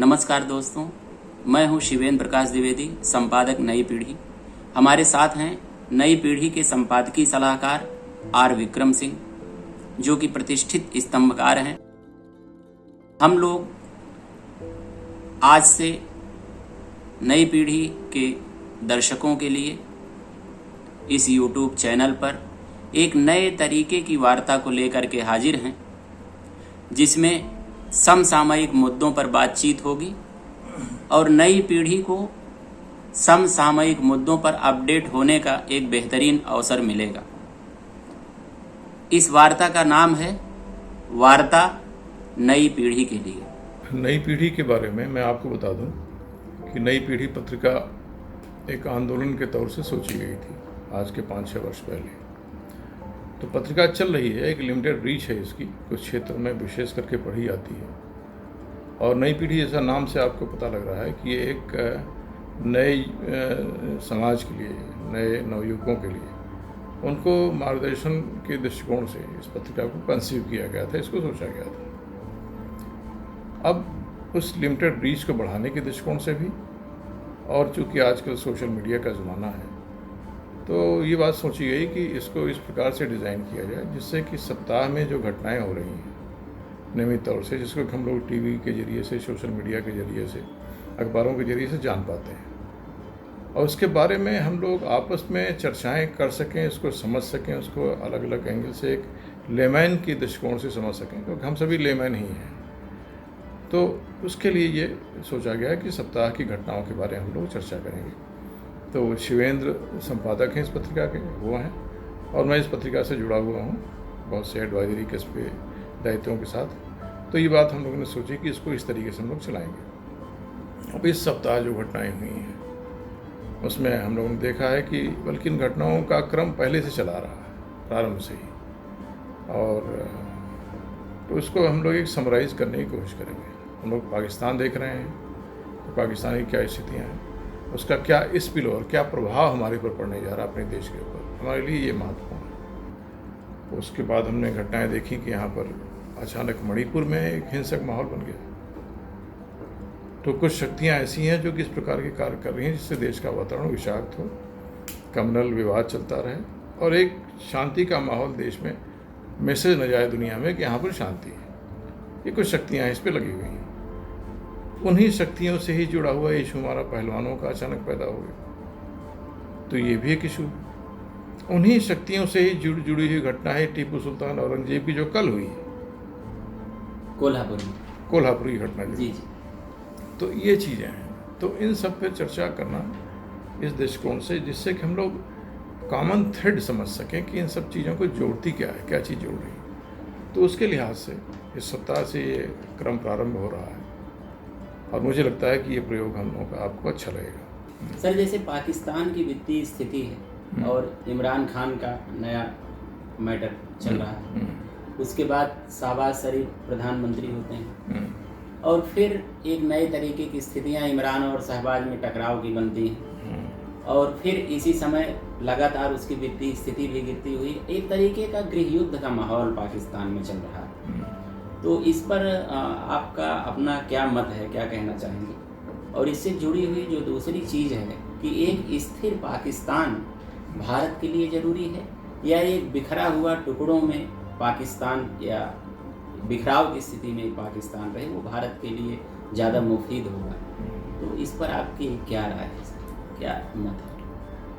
नमस्कार दोस्तों, मैं हूं शिवेंद्र प्रकाश द्विवेदी, संपादक नई पीढ़ी। हमारे साथ हैं नई पीढ़ी के संपादकीय सलाहकार आर विक्रम सिंह, जो कि प्रतिष्ठित स्तंभकार हैं। हम लोग आज से नई पीढ़ी के दर्शकों के लिए इस YouTube चैनल पर एक नए तरीके की वार्ता को लेकर के हाजिर हैं, जिसमें समसामयिक मुद्दों पर बातचीत होगी और नई पीढ़ी को समसामयिक मुद्दों पर अपडेट होने का एक बेहतरीन अवसर मिलेगा। इस वार्ता का नाम है वार्ता नई पीढ़ी के लिए। नई पीढ़ी के बारे में मैं आपको बता दूं कि नई पीढ़ी पत्रिका एक आंदोलन के तौर से सोची गई थी आज के 5-6 वर्ष पहले। तो पत्रिका चल रही है, एक लिमिटेड रीच है इसकी, कुछ क्षेत्र में विशेष करके पढ़ी जाती है। और नई पीढ़ी जैसा नाम से आपको पता लग रहा है कि ये एक नए समाज के लिए, नए नवयुवकों के लिए, उनको मार्गदर्शन के दृष्टिकोण से इस पत्रिका को कंसीव किया गया था, इसको सोचा गया था। अब उस लिमिटेड रीच को बढ़ाने के दृष्टिकोण से भी, और चूँकि आजकल सोशल मीडिया का ज़माना है, तो ये बात सोची गई कि इसको इस प्रकार से डिज़ाइन किया जाए जिससे कि सप्ताह में जो घटनाएं हो रही हैं नियमित तौर से, जिसको हम लोग टीवी के ज़रिए से, सोशल मीडिया के ज़रिए से, अखबारों के ज़रिए से जान पाते हैं, और उसके बारे में हम लोग आपस में चर्चाएं कर सकें, उसको समझ सकें, उसको अलग अलग एंगल से एक लेमैन के दृष्टिकोण से समझ सकें, क्योंकि हम सभी लेमैन ही हैं। तो उसके लिए ये सोचा गया कि सप्ताह की घटनाओं के बारे में हम लोग चर्चा करेंगे। तो शिवेंद्र संपादक हैं इस पत्रिका के, वो हैं, और मैं इस पत्रिका से जुड़ा हुआ हूँ बहुत से एडवाइजरी के दायित्वों के साथ। तो ये बात हम लोगों ने सोची कि इसको इस तरीके से हम लोग चलाएंगे। अब इस सप्ताह जो घटनाएं हुई हैं उसमें हम लोगों ने देखा है कि बल्कि इन घटनाओं का क्रम पहले से चला रहा है, प्रारंभ से ही, और तो उसको हम लोग एक समराइज़ करने की कोशिश करेंगे। हम लोग पाकिस्तान देख रहे हैं, तो पाकिस्तान की क्या स्थितियाँ हैं, उसका क्या स्पिल और क्या प्रभाव हमारे ऊपर पड़ने जा रहा है, अपने देश के ऊपर, हमारे लिए ये महत्वपूर्ण है। उसके बाद हमने घटनाएं देखी कि यहाँ पर अचानक मणिपुर में एक हिंसक माहौल बन गया। तो कुछ शक्तियाँ ऐसी हैं जो कि इस प्रकार के कार्य कर रही हैं जिससे देश का वातावरण विषाक्त हो, कम्युनल विवाद चलता रहे, और एक शांति का माहौल देश में मैसेज न जाए दुनिया में कि यहाँ पर शांति है। ये कुछ शक्तियाँ इस पर लगी हुई हैं। उन्हीं शक्तियों से ही जुड़ा हुआ इशू हमारा पहलवानों का अचानक पैदा हो गया, तो ये भी एक इशू। उन्हीं शक्तियों से ही जुड़ी हुई घटना है टीपू सुल्तान औरंगजेब की, जो कल हुई है, कोल्हापुरी घटना जी। तो ये चीज़ें हैं, तो इन सब पे चर्चा करना इस दृष्टिकोण से, जिससे कि हम लोग कॉमन थ्रेड समझ सकें कि इन सब चीज़ों को जोड़ती क्या है, क्या चीज़ जोड़ रही है। तो उसके लिहाज से इस सप्ताह से ये क्रम प्रारंभ हो रहा है, और मुझे लगता है कि ये प्रयोग हम लोगों का आपको अच्छा लगेगा। सर, जैसे पाकिस्तान की वित्तीय स्थिति है और इमरान खान का नया मैटर चल रहा है, उसके बाद शहबाज शरीफ प्रधानमंत्री होते हैं, और फिर एक नए तरीके की स्थितियां इमरान और शहबाज में टकराव की बनती हैं, और फिर इसी समय लगातार उसकी वित्तीय स्थिति भी गिरती हुई, एक तरीके का गृह युद्ध का माहौल पाकिस्तान में चल रहा है। तो इस पर आपका अपना क्या मत है, क्या कहना चाहेंगे? और इससे जुड़ी हुई जो दूसरी चीज़ है कि एक स्थिर पाकिस्तान भारत के लिए ज़रूरी है, या एक बिखरा हुआ टुकड़ों में पाकिस्तान, या बिखराव की स्थिति में पाकिस्तान रहे, वो भारत के लिए ज़्यादा मुफीद होगा? तो इस पर आपकी क्या राय है, क्या मत है?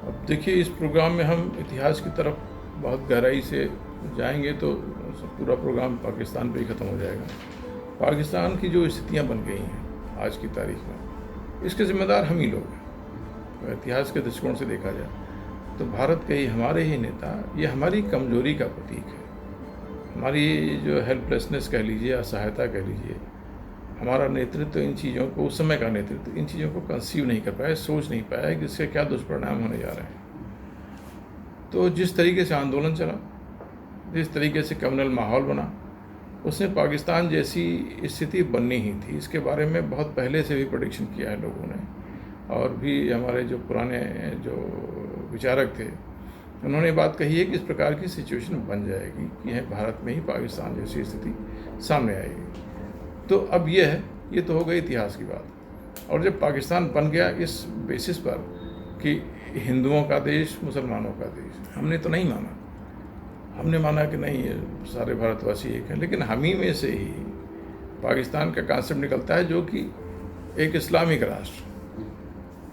अब देखिए, इस प्रोग्राम में हम इतिहास की तरफ बहुत गहराई से जाएंगे तो पूरा प्रोग्राम पाकिस्तान पे ही ख़त्म हो जाएगा। पाकिस्तान की जो स्थितियां बन गई हैं आज की तारीख में, इसके जिम्मेदार हम ही लोग हैं। इतिहास के दृष्टिकोण से देखा जाए तो भारत के ही, हमारे ही नेता, ये हमारी कमजोरी का प्रतीक है। हमारी जो हेल्पलेसनेस कह लीजिए, असहायता कह लीजिए, हमारा नेतृत्व इन चीज़ों को, उस समय का नेतृत्व इन चीज़ों को कंसीव नहीं कर पाया, सोच नहीं पाया कि इसके क्या दुष्परिणाम होने जा रहे हैं। तो जिस तरीके से आंदोलन चला, जिस तरीके से कम्युनल माहौल बना, उसमें पाकिस्तान जैसी स्थिति बननी ही थी। इसके बारे में बहुत पहले से भी प्रेडिक्शन किया है लोगों ने, और भी हमारे जो पुराने जो विचारक थे उन्होंने बात कही है कि इस प्रकार की सिचुएशन बन जाएगी कि भारत में ही पाकिस्तान जैसी स्थिति सामने आएगी। तो अब यह है ये तो हो गई इतिहास की बात। और जब पाकिस्तान बन गया इस बेसिस पर कि हिंदुओं का देश, मुसलमानों का देश, हमने तो नहीं माना। हमने माना कि नहीं, ये सारे भारतवासी एक हैं, लेकिन हम ही में से ही पाकिस्तान का कॉन्सेप्ट निकलता है जो कि एक इस्लामिक राष्ट्र।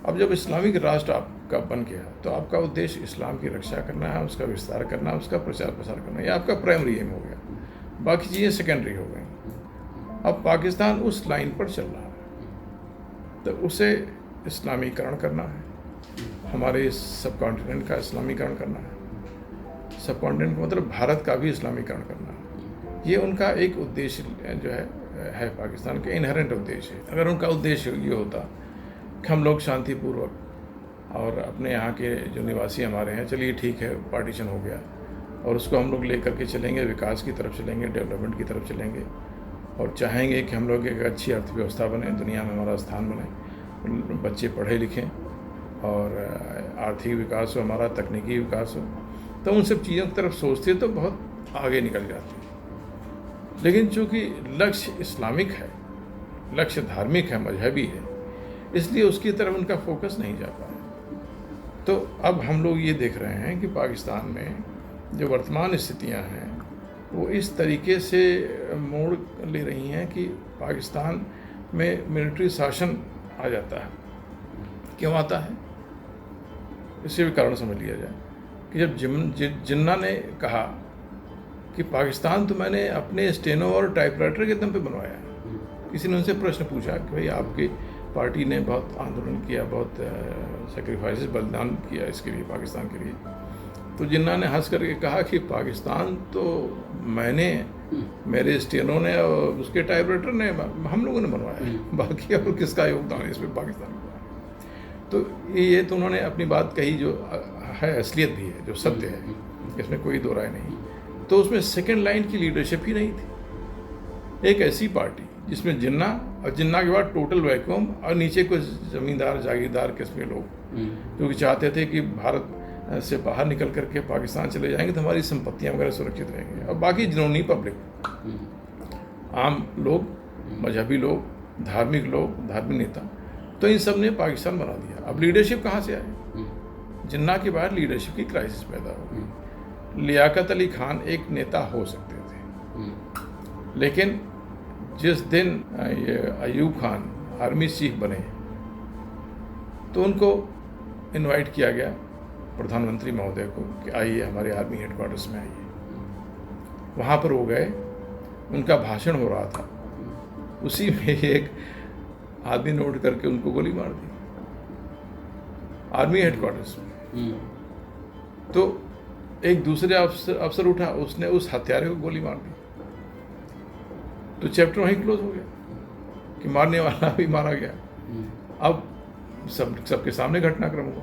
अब जब इस्लामिक राष्ट्र आपका बन गया तो आपका उद्देश्य इस्लाम की रक्षा करना है, उसका विस्तार करना है, उसका प्रचार प्रसार करना है, ये आपका प्राइमरी एम हो गया, बाकी चीज़ें सेकेंडरी हो गई। अब पाकिस्तान उस लाइन पर चल रहा है, तो उसे इस्लामीकरण करना है, हमारे सब कॉन्टिनेंट का इस्लामीकरण करना है, सब कॉन्टिनेंट का मतलब भारत का भी इस्लामीकरण करना है। ये उनका एक उद्देश्य जो है पाकिस्तान का इनहेरेंट उद्देश्य है। अगर उनका उद्देश्य ये होता कि हम लोग शांतिपूर्वक और अपने यहाँ के जो निवासी हमारे हैं, चलिए ठीक है पार्टीशन हो गया और उसको हम लोग ले करके चलेंगे, विकास की तरफ चलेंगे, डेवलपमेंट की तरफ चलेंगे और चाहेंगे कि हम लोग एक अच्छी अर्थव्यवस्था बने, दुनिया में हमारा स्थान बने, बच्चे पढ़े लिखें और आर्थिक विकास हो हमारा, तकनीकी विकास हो, तो उन सब चीज़ों की तरफ सोचते तो बहुत आगे निकल जाते। लेकिन चूँकि लक्ष्य इस्लामिक है, लक्ष्य धार्मिक है, मजहबी है, इसलिए उसकी तरफ उनका फोकस नहीं जा पाया। तो अब हम लोग ये देख रहे हैं कि पाकिस्तान में जो वर्तमान स्थितियां हैं वो इस तरीके से मोड़ ले रही हैं कि पाकिस्तान में मिलिट्री शासन आ जाता है। क्यों आता है, इससे भी कारण समझ लिया जाए कि जब जिन्ना ने कहा कि पाकिस्तान तो मैंने अपने स्टेनो और टाइपराइटर के दम पे बनवाया है। किसी ने उनसे प्रश्न पूछा कि भाई आपकी पार्टी ने बहुत आंदोलन किया, बहुत सेक्रीफाइसेस, बलिदान किया इसके लिए, पाकिस्तान के लिए। तो जिन्ना ने हंस करके कहा कि पाकिस्तान तो मैंने, मेरे स्टेनो ने और उसके टाइपराइटर ने, हम लोगों ने बनवाया है, बाकी और किसका योगदान है इसमें पाकिस्तान का। तो ये तो उन्होंने अपनी बात कही जो है, असलियत भी है, जो सत्य है, इसमें कोई दो राय नहीं। तो उसमें सेकंड लाइन की लीडरशिप ही नहीं थी। एक ऐसी पार्टी जिसमें जिन्ना, और जिन्ना के बाद टोटल वैक्यूम, और नीचे कुछ जमींदार जागीरदार किस्म के लोग जो कि चाहते थे कि भारत से बाहर निकल करके पाकिस्तान चले जाएंगे तो हमारी संपत्तियां वगैरह सुरक्षित रहेंगी, और बाकी जिन्होंने पब्लिक, आम लोग, मजहबी लोग, धार्मिक लोग, धार्मिक नेता, तो इन सब ने पाकिस्तान बना दिया। अब लीडरशिप कहाँ से आई? जिन्ना के बाद लीडरशिप की क्राइसिस पैदा हो गई। लियाकत अली खान एक नेता हो सकते थे, लेकिन जिस दिन ये अयूब खान आर्मी चीफ बने तो उनको इनवाइट किया गया प्रधानमंत्री महोदय को कि आइए हमारे आर्मी हेडक्वार्टर्स में आइए। वहाँ पर वो गए, उनका भाषण हो रहा था, उसी में एक आदमी ने उठ करके उनको गोली मार दी आर्मी हेडक्वार्टर्स में। तो एक दूसरे अफसर उठा, उसने उस हत्यारे को गोली मार दी, तो चैप्टर वहीं क्लोज हो गया कि मारने वाला भी मारा गया। अब सबके सामने घटनाक्रम हुआ,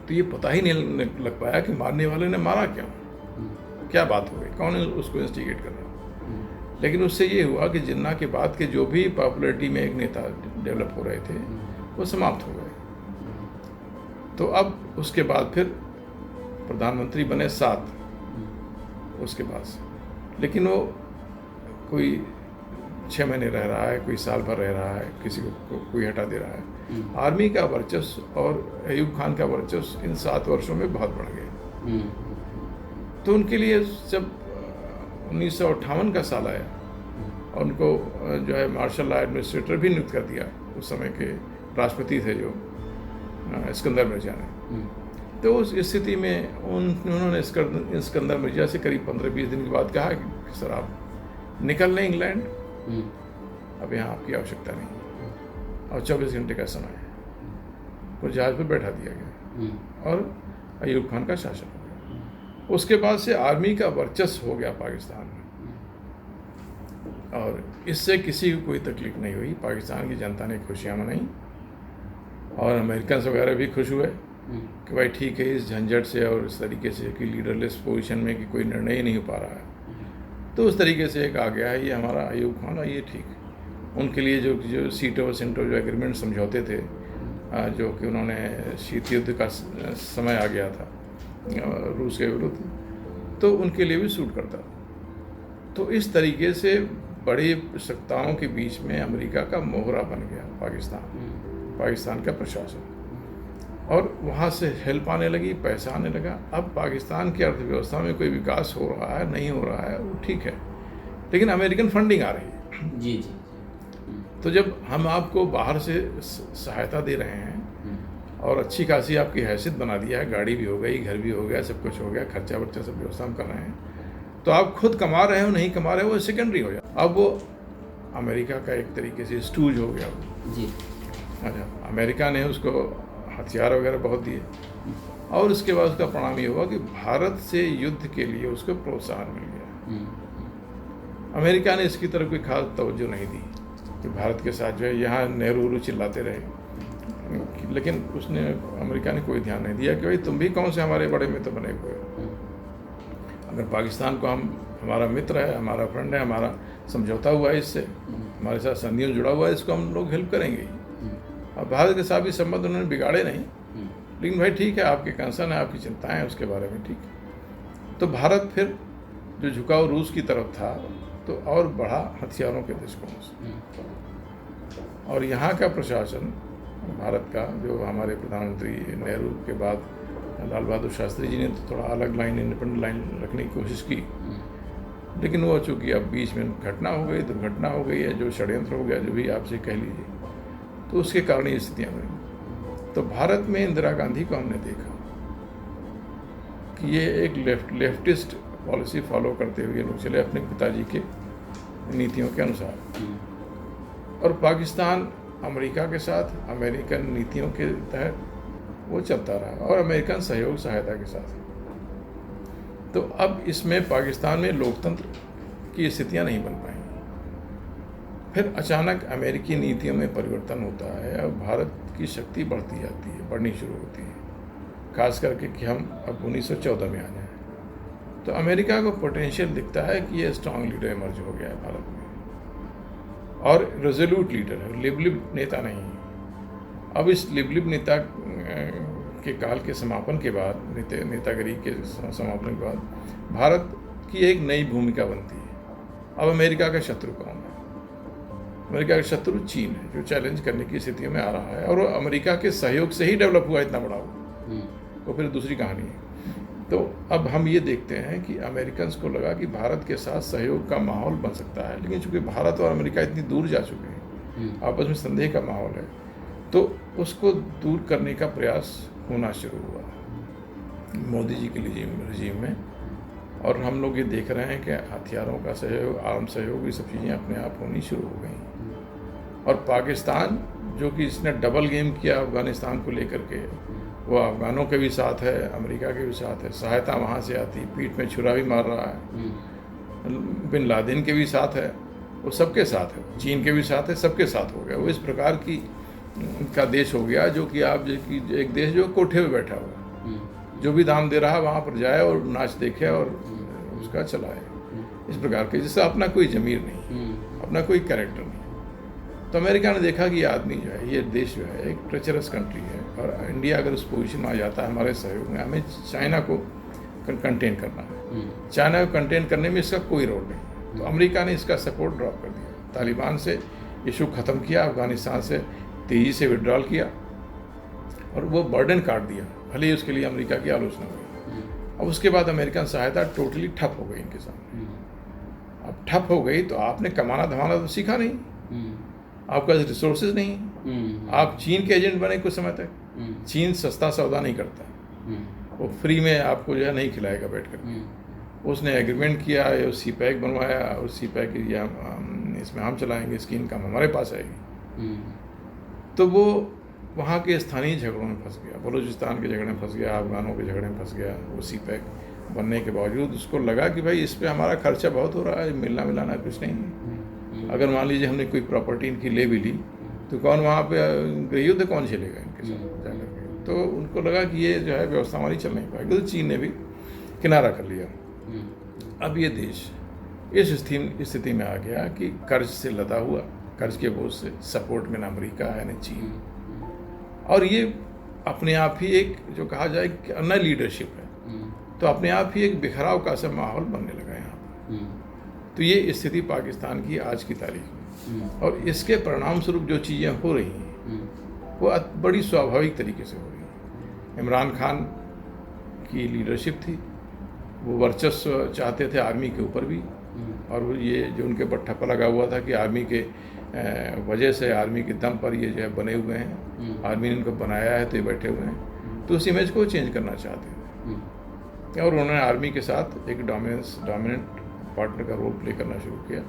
तो ये पता ही नहीं लग पाया कि मारने वाले ने मारा क्या बात हो गई, कौन उसको इंस्टिगेट कर रहा। लेकिन उससे ये हुआ कि जिन्ना के बाद के जो भी पॉपुलरिटी में एक नेता डेवलप हो रहे थे वो समाप्त हो गए। तो अब उसके बाद फिर प्रधानमंत्री बने 7 उसके बाद से, लेकिन वो कोई 6 महीने रह रहा है, कोई साल भर रह रहा है, किसी को कोई हटा दे रहा है। आर्मी का वर्चस्व और अयूब खान का वर्चस्व इन 7 वर्षों में बहुत बढ़ गया। तो उनके लिए जब 1958 का साल आया और उनको जो है मार्शल लॉ एडमिनिस्ट्रेटर भी नियुक्त कर दिया, उस समय के राष्ट्रपति थे जो इस्कंदर मिर्जा ने। तो उस स्थिति में उन्होंने इस्कंदर मिर्जा से करीब 15-20 दिन के बाद कहा कि सर आप निकल लें इंग्लैंड, अब यहाँ आपकी आवश्यकता नहीं, और 24 घंटे का समय है। तो जहाज पर बैठा दिया गया और अयूब खान का शासन हो गया। उसके बाद से आर्मी का वर्चस्व हो गया पाकिस्तान में, और इससे किसी को कोई तकलीफ नहीं हुई। पाकिस्तान की जनता ने खुशियाँ मनाई और अमेरिकन वगैरह भी खुश हुए कि भाई ठीक है, इस झंझट से और इस तरीके से कि लीडरलेस पोजीशन में कि कोई निर्णय ही नहीं हो पा रहा है, तो उस तरीके से एक आ गया है ये हमारा अयूब खान, और ये ठीक उनके लिए जो सीटो और सेंटो जो एग्रीमेंट समझौते थे, जो कि उन्होंने शीत युद्ध का समय आ गया था रूस के विरुद्ध, तो उनके लिए भी सूट करता था। तो इस तरीके से बड़ी सत्ताओं के बीच में अमेरिका का मोहरा बन गया पाकिस्तान का प्रशासन, और वहाँ से हेल्प आने लगी, पैसा आने लगा। अब पाकिस्तान की अर्थव्यवस्था में कोई विकास हो रहा है, नहीं हो रहा है, वो ठीक है, लेकिन अमेरिकन फंडिंग आ रही है। जी जी। तो जब हम आपको बाहर से सहायता दे रहे हैं और अच्छी खासी आपकी हैसियत बना दिया है, गाड़ी भी हो गई, घर भी हो गया, सब कुछ हो गया, खर्चा वर्चा सब व्यवस्था हम कर रहे हैं, तो आप खुद कमा रहे हो नहीं कमा रहे हो वो सेकेंडरी हो जाए। अब वो अमेरिका का एक तरीके से स्टूज हो गया वो। जी। अच्छा, अमेरिका ने उसको हथियार वगैरह बहुत दिए, और उसके बाद उसका परिणाम ये हुआ कि भारत से युद्ध के लिए उसको प्रोत्साहन मिल गया। अमेरिका ने इसकी तरफ कोई खास तवज्जो नहीं दी कि भारत के साथ जो है, यहाँ नेहरू चिल्लाते रहे, लेकिन अमेरिका ने कोई ध्यान नहीं दिया कि भाई तुम भी कौन से हमारे बड़े मित्र बने हुए हो। अगर पाकिस्तान को हमारा मित्र है, हमारा फ्रेंड है, हमारा समझौता हुआ है इससे, हमारे साथ संधियों जुड़ा हुआ है, इसको हम लोग हेल्प करेंगे। और भारत के साथ भी संबंध उन्होंने बिगाड़े नहीं, लेकिन भाई ठीक है, आपके कंसर्न है, आपकी चिंताएं हैं उसके बारे में, ठीक है। तो भारत फिर जो झुकाव रूस की तरफ था तो और बढ़ा हथियारों के दृष्टिकोण से। और यहाँ का प्रशासन भारत का, जो हमारे प्रधानमंत्री नेहरू के बाद लाल बहादुर शास्त्री जी ने तो थोड़ा अलग लाइन, इंडिपेंडेंट लाइन रखने की कोशिश की, लेकिन वो चूँकि अब बीच में घटना हो गई, दुर्घटना हो गई है, जो षड्यंत्र हो गया, जो भी आपसे कह लीजिए, तो उसके कारण ये स्थितियाँ बनी। तो भारत में इंदिरा गांधी को हमने देखा कि ये एक लेफ्टिस्ट पॉलिसी फॉलो करते हुए लोग चले अपने पिताजी के नीतियों के अनुसार, और पाकिस्तान अमेरिका के साथ अमेरिकन नीतियों के तहत वो चलता रहा, और अमेरिकन सहयोग सहायता के साथ। तो अब इसमें पाकिस्तान में लोकतंत्र की स्थितियां नहीं बन पाई। फिर अचानक अमेरिकी नीतियों में परिवर्तन होता है और भारत की शक्ति बढ़ती जाती है, बढ़नी शुरू होती है, खास करके कि हम अब 1914 में आ जाएं। तो अमेरिका को पोटेंशियल दिखता है कि ये स्ट्रांग लीडर इमर्ज हो गया है भारत में, और रेजोल्यूट लीडर है, लिबलिब नेता नहीं है। अब इस लिबलिब नेता के काल के समापन के बाद, नेतागिरी के समापन के बाद भारत की एक नई भूमिका बनती है। अब अमेरिका का शत्रु कौन है? अमेरिका का शत्रु चीन है, जो चैलेंज करने की स्थितियों में आ रहा है, और वो अमेरिका के सहयोग से ही डेवलप हुआ इतना बड़ा हुआ, तो फिर दूसरी कहानी है। तो अब हम ये देखते हैं कि अमेरिकन्स को लगा कि भारत के साथ सहयोग का माहौल बन सकता है, लेकिन चूंकि भारत और अमेरिका इतनी दूर जा चुके हैं, आपस में संदेह का माहौल है, तो उसको दूर करने का प्रयास होना शुरू हुआ मोदी जी के रिजीम में। और हम लोग ये देख रहे हैं कि हथियारों का सहयोग, आर्म सहयोग, ये सब चीज़ें अपने आप होनी शुरू हो गई। और पाकिस्तान, जो कि इसने डबल गेम किया अफगानिस्तान को लेकर के, वो अफगानों के भी साथ है, अमेरिका के भी साथ है, सहायता वहाँ से आती, पीठ में छुरा भी मार रहा है, बिन लादेन के भी साथ है, वो सबके साथ है, चीन के भी साथ है, सबके साथ हो गया। वो इस प्रकार की का देश हो गया, जो कि आप एक देश जो कोठे पे बैठा हुआ, जो भी दाम दे रहा है वहाँ पर जाए और नाच देखे और उसका चलाए, इस प्रकार के, जिससे अपना कोई ज़मीर नहीं, अपना कोई कैरेक्टर नहीं। तो अमेरिका ने देखा कि ये आदमी जो है, ये देश जो है एक ट्रेचरस कंट्री है, और इंडिया अगर उस पोजीशन में आ जाता है हमारे सहयोग में, हमें चाइना को कंटेन करना है, चाइना को कंटेन करने में इसका कोई रोल नहीं। तो अमेरिका ने इसका सपोर्ट ड्रॉप कर दिया, तालिबान से इशू ख़त्म किया, अफगानिस्तान से तेज़ी से विड्रॉल किया, और वो बर्डन काट दिया, भले ही उसके लिए अमेरिका की आलोचना हुई। अब उसके बाद अमेरिकन सहायता टोटली ठप हो गई इनके सामने। अब ठप हो गई तो आपने कमाना धमाना तो सीखा नहीं, आपके पास रिसोर्सेज नहीं, आप चीन के एजेंट बने कुछ समय तक। चीन सस्ता सौदा नहीं करता, वो फ्री में आपको जो है नहीं खिलाएगा बैठ कर। उसने एग्रीमेंट किया, सी पैक बनवाया, और सी पैक इसमें हम चलाएंगे, इसकी इनकम हमारे पास आएगी। तो वो वहाँ के स्थानीय झगड़ों में फंस गया, बलूचिस्तान के झगड़े में फंस गया, अफगानों के झगड़े में फंस गया। वो सी पैक बनने के बावजूद उसको लगा कि भाई इस पर हमारा खर्चा बहुत हो रहा है, मिलना मिलाना कुछ नहीं है। अगर मान लीजिए हमने कोई प्रॉपर्टी इनकी ले भी ली, तो कौन वहाँ पे गृह युद्ध कौन झेलेगा इनके साथ जाकर के। तो उनको लगा कि ये जो है व्यवस्था हमारी चल नहीं पाएगी, तो चीन ने भी किनारा कर लिया। अब ये देश इस स्थिति में आ गया कि कर्ज से लदा हुआ, कर्ज के बोझ से, सपोर्ट में न अमेरिका है न चीन, और ये अपने आप ही एक जो कहा जाए कि न लीडरशिप है, तो अपने आप ही एक बिखराव का सा माहौल बनने लगा यहाँ पर। तो ये स्थिति पाकिस्तान की आज की तारीख में, और इसके परिणाम स्वरूप जो चीज़ें हो रही हैं वो बड़ी स्वाभाविक तरीके से हो रही हैं। इमरान खान की लीडरशिप थी, वो वर्चस्व चाहते थे आर्मी के ऊपर भी, और वो ये जो उनके ऊपर ठप्पा लगा हुआ था कि आर्मी के वजह से, आर्मी के दम पर ये जो है बने हुए हैं, आर्मी ने इनको बनाया है तो ये बैठे हुए हैं, तो उस इमेज को चेंज करना चाहते थे। और उन्होंने आर्मी के साथ एक डोमिनेंट पार्टनर का रोल प्ले करना शुरू किया।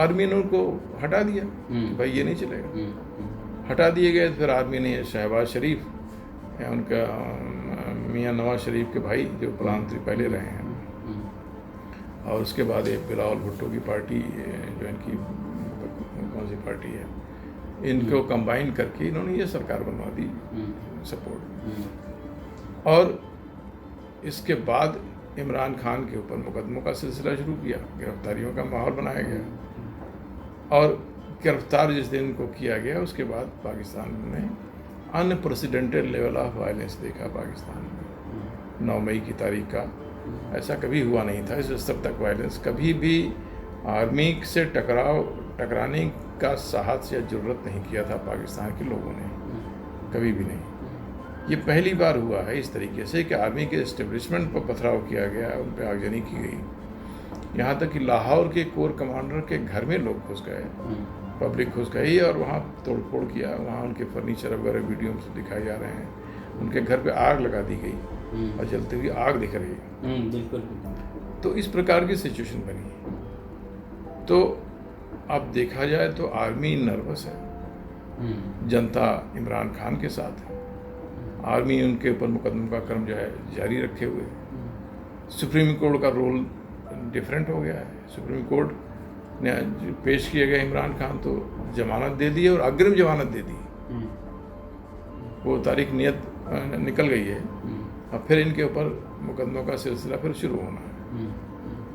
आर्मी ने उनको हटा दिया कि भाई ये नहीं चलेगा, हटा दिए गए। फिर आर्मी ने शहबाज शरीफ, उनका मियाँ नवाज शरीफ के भाई जो प्रधानमंत्री पहले रहे हैं, और उसके बाद एक बिलावल भुट्टो की पार्टी जो इनकी कौन सी पार्टी है, इनको कंबाइन करके इन्होंने ये सरकार बनवा दी सपोर्ट। और इसके बाद इमरान खान के ऊपर मुकदमों का सिलसिला शुरू किया, गिरफ्तारियों का माहौल बनाया गया, और गिरफ्तार जिस दिन को किया गया उसके बाद पाकिस्तान ने अनप्रेसिडेंटेड लेवल ऑफ वायलेंस देखा। पाकिस्तान में 9 मई की तारीख का ऐसा कभी हुआ नहीं था, इस स्तर तक वायलेंस। कभी भी आर्मी से टकराने का साहस या जरूरत नहीं किया था पाकिस्तान के लोगों ने, कभी भी नहीं। ये पहली बार हुआ है इस तरीके से कि आर्मी के एस्टेब्लिशमेंट पर पथराव किया गया, उन पर आगजनी की गई। यहाँ तक कि लाहौर के कोर कमांडर के घर में लोग घुस गए, पब्लिक घुस गई और वहाँ तोड़फोड़ किया। वहाँ उनके फर्नीचर वगैरह वीडियो में दिखाए जा रहे हैं। उनके घर पे आग लगा दी गई और जलती हुई आग दिख रही है। बिल्कुल। तो इस प्रकार की सिचुएशन बनी। तो अब देखा जाए तो आर्मी नर्वस है, जनता इमरान खान के साथ है, आर्मी उनके ऊपर मुकदमों का क्रम जो है जारी रखे हुए। सुप्रीम कोर्ट का रोल डिफरेंट हो गया है। सुप्रीम कोर्ट ने पेश किए गए इमरान खान तो जमानत दे दी और अग्रिम जमानत दे दी। वो तारीख नियत निकल गई है। अब फिर इनके ऊपर मुकदमों का सिलसिला फिर शुरू होना है।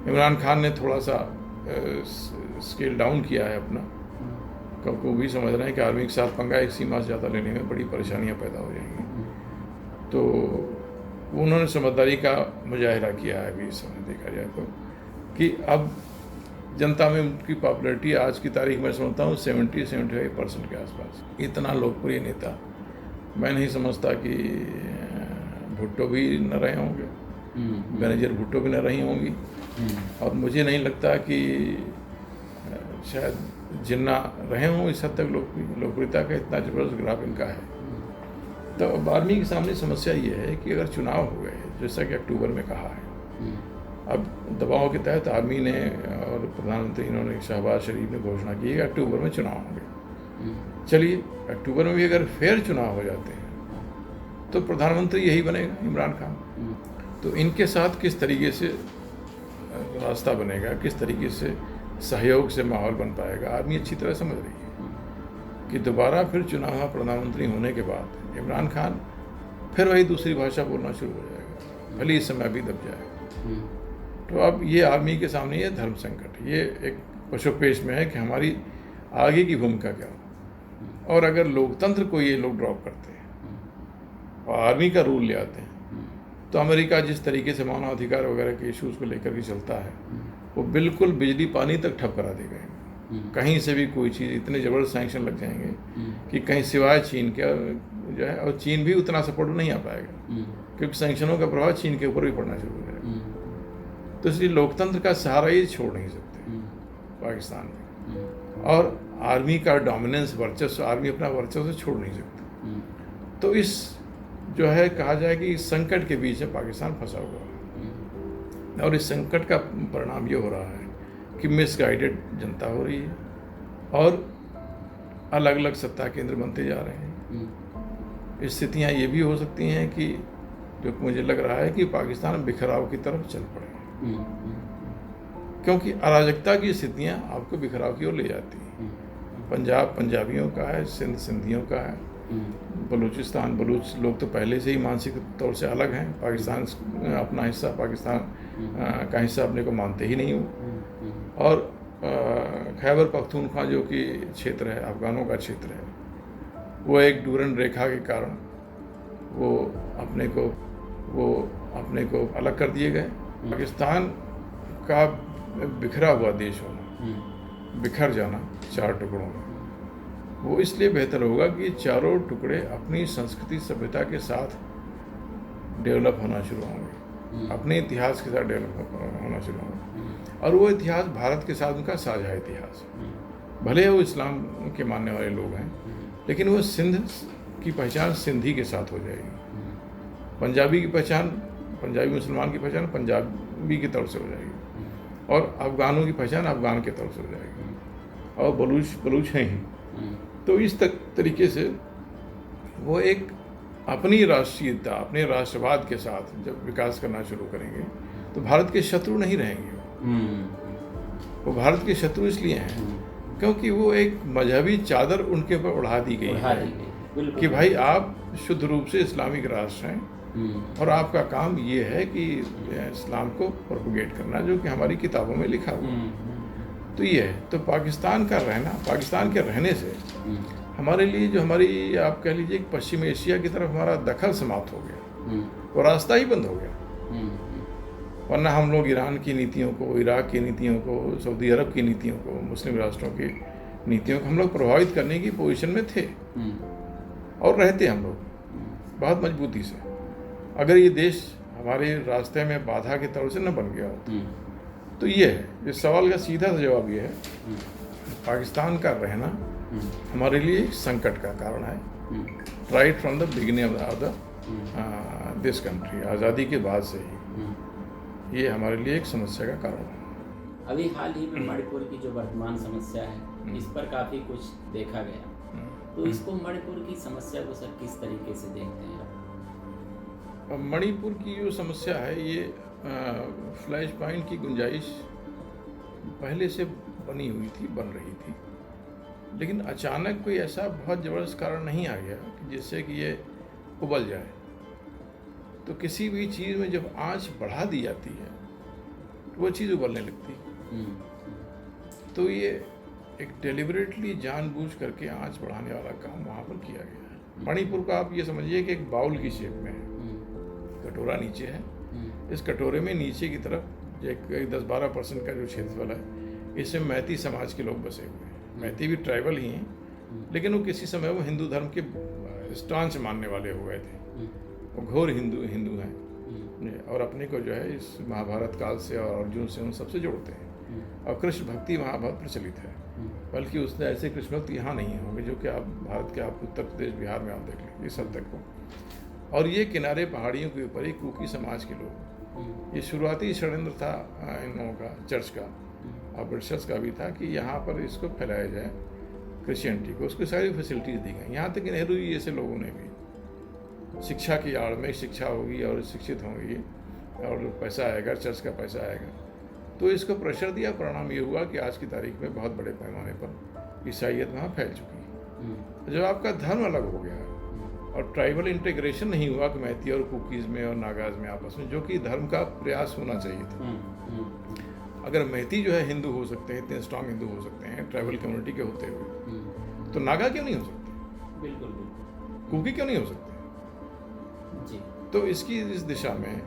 इमरान खान ने थोड़ा सा स्केल डाउन किया है अपना, क्योंकि वो भी समझ रहे हैं कि आर्मी के साथ पंगा एक सीमा से ज़्यादा लेने में बड़ी परेशानियां पैदा हो जाएंगी। तो उन्होंने समझदारी का मुजाहिरा किया है अभी इस समय देखा जाए तो, कि अब जनता में उनकी पॉपुलैरिटी आज की तारीख में समझता हूँ 70-75% के आसपास। इतना लोकप्रिय नेता मैं नहीं समझता कि भुट्टो भी न रहे होंगे, मैनेजर भुट्टो भी न रही होंगी, और मुझे नहीं लगता कि शायद जिन्ना रहे हों इस हद तक लोकप्रियता का इतना ज़बरदस्त ग्राफ इनका है। तो अब आर्मी के सामने समस्या ये है कि अगर चुनाव हो गए, जैसा कि अक्टूबर में कहा है, अब दबाव के तहत आर्मी ने और प्रधानमंत्री इन्होंने शहबाज शरीफ ने घोषणा की है कि अक्टूबर में चुनाव होंगे। चलिए, अक्टूबर में भी अगर फेयर चुनाव हो जाते हैं तो प्रधानमंत्री यही बनेगा, इमरान खान। तो इनके साथ किस तरीके से रास्ता बनेगा, किस तरीके से सहयोग से माहौल बन पाएगा, आर्मी अच्छी तरह समझ रही है कि दोबारा फिर चुनाव प्रधानमंत्री होने के बाद इमरान खान फिर वही दूसरी भाषा बोलना शुरू हो जाएगा, भले इस समय अभी दब जाएगा। तो अब ये आर्मी के सामने ये धर्म संकट, ये एक पशुपेश में है कि हमारी आगे की भूमिका क्या हो। और अगर लोकतंत्र को ये लोग ड्रॉप करते हैं और आर्मी का रूल ले आते हैं, तो अमेरिका जिस तरीके से मानवाधिकार वगैरह के इश्यूज़ को लेकर के चलता है, वो बिल्कुल बिजली पानी तक ठप करा देगा। कहीं से भी कोई चीज़, इतने ज़बरदस्त सैंक्शन लग जाएंगे कि कहीं सिवाय चीन के जो है, और चीन भी उतना सपोर्ट नहीं आ पाएगा, क्योंकि सैंक्शनों का प्रभाव चीन के ऊपर भी पड़ना शुरू हो जाएगा। तो इसलिए लोकतंत्र का सहारा ये छोड़ नहीं सकते पाकिस्तान में, और आर्मी का डोमिनेंस, वर्चस्व, आर्मी अपना वर्चस्व छोड़ नहीं सकता। तो इस जो है कहा जाए कि इस संकट के बीच में पाकिस्तान फंसा हुआ है, और इस संकट का परिणाम ये हो रहा है कि मिसगाइडेड जनता हो रही है और अलग अलग सत्ता केंद्र बनते जा रहे हैं। स्थितियाँ ये भी हो सकती हैं कि जो मुझे लग रहा है कि पाकिस्तान बिखराव की तरफ चल पड़े, क्योंकि अराजकता की स्थितियाँ आपको बिखराव की ओर ले जाती हैं। पंजाब पंजाबियों का है, सिंध सिंधियों का है, बलूचिस्तान बलूच लोग तो पहले से ही मानसिक तौर से अलग हैं। पाकिस्तान अपना हिस्सा, पाकिस्तान का हिस्सा अपने को मानते ही नहीं हो। और खैबर पख्तूनख्वा जो कि क्षेत्र है, अफगानों का क्षेत्र है, वो एक डूरन रेखा के कारण वो अपने को अलग कर दिए गए। पाकिस्तान का बिखरा हुआ देश होना, बिखर जाना 4 टुकड़ों में, वो इसलिए बेहतर होगा कि चारों टुकड़े अपनी संस्कृति सभ्यता के साथ डेवलप होना शुरू होंगे, अपने इतिहास के साथ डेवलप होना शुरू होंगे, और वो इतिहास भारत के साथ उनका साझा इतिहास। भले वो इस्लाम के मानने वाले लोग हैं, लेकिन वो सिंध की पहचान सिंधी के साथ हो जाएगी, पंजाबी की पहचान, पंजाबी मुसलमान की पहचान पंजाबी की तरफ से हो जाएगी, और अफगानों की पहचान अफगान की तरफ से हो जाएगी, और बलूच हैं ही। तो इस तरीके से वो एक अपनी राष्ट्रीयता, अपने राष्ट्रवाद के साथ जब विकास करना शुरू करेंगे तो भारत के शत्रु नहीं रहेंगे। वो भारत के शत्रु इसलिए हैं क्योंकि वो एक मजहबी चादर उनके ऊपर उड़ा दी गई है कि भाई आप शुद्ध रूप से इस्लामिक राष्ट्र हैं और आपका काम ये है कि इस्लाम को प्रोपोगेट करना, जो कि हमारी किताबों में लिखा हुआ है। तो ये है, तो पाकिस्तान का रहना, पाकिस्तान के रहने से हमारे लिए जो हमारी, आप कह लीजिए पश्चिम एशिया की तरफ हमारा दखल समाप्त हो गया, वो रास्ता ही बंद हो गया। वरना हम लोग ईरान की नीतियों को, इराक की नीतियों को, सऊदी अरब की नीतियों को, मुस्लिम राष्ट्रों की नीतियों को हम लोग प्रभावित करने की पोजीशन में थे और रहते हम लोग बहुत मजबूती से। अगर ये देश हमारे रास्ते में बाधा के तौर से न बन गया होता तो ये है, इस सवाल का सीधा सा जवाब ये है, पाकिस्तान का रहना हमारे लिए संकट का कारण है, right from the beginning of the this country, आज़ादी के बाद से ही ये हमारे लिए एक समस्या का कारण है। अभी हाल ही में मणिपुर की जो वर्तमान समस्या है, इस पर काफ़ी कुछ देखा गया, तो इसको मणिपुर की समस्या को सर किस तरीके से देखते हैं? मणिपुर की जो समस्या है, ये फ्लैश पॉइंट की गुंजाइश पहले से बनी हुई थी, बन रही थी, लेकिन अचानक कोई ऐसा बहुत ज़बरदस्त कारण नहीं आ गया कि जिससे कि ये उबल जाए। तो किसी भी चीज़ में जब आंच बढ़ा दी जाती है तो वो चीज़ उबलने लगती है। तो ये एक डेलिबरेटली जानबूझ करके आंच बढ़ाने वाला काम वहाँ पर किया गया है। मणिपुर का आप ये समझिए कि एक बाउल की शेप में है, कटोरा नीचे है, इस कटोरे में नीचे की तरफ एक 10-12% का जो क्षेत्रफल है, इसमें मैती समाज के लोग बसे हुए हैं। मैती भी ट्राइबल ही हैं, लेकिन वो किसी समय वो हिंदू धर्म के स्टांच मानने वाले हो गए थे, वो घोर हिंदू हैं, और अपने को जो है इस महाभारत काल से और अर्जुन से उन सबसे जोड़ते हैं। और कृष्ण भक्ति वहाँ बहुत प्रचलित है, बल्कि उसने ऐसे कृष्ण भक्त यहाँ नहीं होंगे जो कि आप भारत के, आप उत्तर प्रदेश बिहार में आप देख लीजिए इस हद तक को। और ये किनारे पहाड़ियों के ऊपर ही कुकी समाज के लोग, ये शुरुआती षड्यंत्र था इन लोगों का, चर्च का और ब्रिटिशर्स का भी था कि यहाँ पर इसको फैलाया जाए क्रिश्चियनिटी को, उसको सारी फैसिलिटीज़ दी गई। यहाँ तक कि नेहरू जी जैसे लोगों ने भी शिक्षा की आड़ में, शिक्षा होगी और शिक्षित होंगी और पैसा आएगा, चर्च का पैसा आएगा, तो इसको प्रेशर दिया। परिणाम ये हुआ कि आज की तारीख में बहुत बड़े पैमाने पर ईसाइयत वहाँ फैल चुकी है। जब आपका धर्म अलग हो गया और ट्राइबल इंटीग्रेशन नहीं हुआ कि मैती और कुकीज़ में और नागाज में आपस में, जो कि धर्म का प्रयास होना चाहिए था। अगर मैती जो है हिंदू हो सकते हैं, इतने स्ट्रांग हिंदू हो सकते हैं ट्राइबल कम्युनिटी के होते हुए, तो नागा क्यों नहीं हो सकते? बिल्कुल। कुकी क्यों नहीं हो सकते जी। तो इसकी इस दिशा में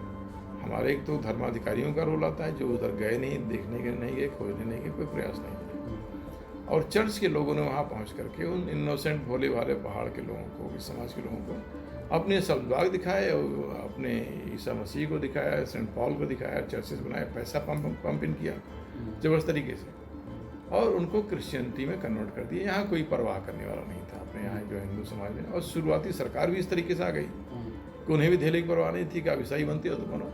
हमारे एक तो धर्माधिकारियों का रोल आता है, जो उधर गए नहीं, देखने के नहीं गए, खोजने नहीं गए, कोई प्रयास नहीं किया। और चर्च के लोगों ने वहाँ पहुँच करके उन इनोसेंट भोले भाले पहाड़ के लोगों को, इस समाज के लोगों को अपने सब्ज़बाग दिखाए, अपने ईसा मसीह को दिखाया, सेंट पॉल को दिखाया, चर्चेस बनाए, पैसा पंप इन किया ज़बरदस्त तरीके से, और उनको क्रिश्चियनिटी में कन्वर्ट कर दिया। यहाँ कोई परवाह करने वाला नहीं था अपने यहाँ जो हिंदू समाज में। और शुरुआती सरकार भी इस तरीके से आ गई कि उन्हें भी धेले की परवाह नहीं थी कि आप ईसाई बनते हो तो बनो,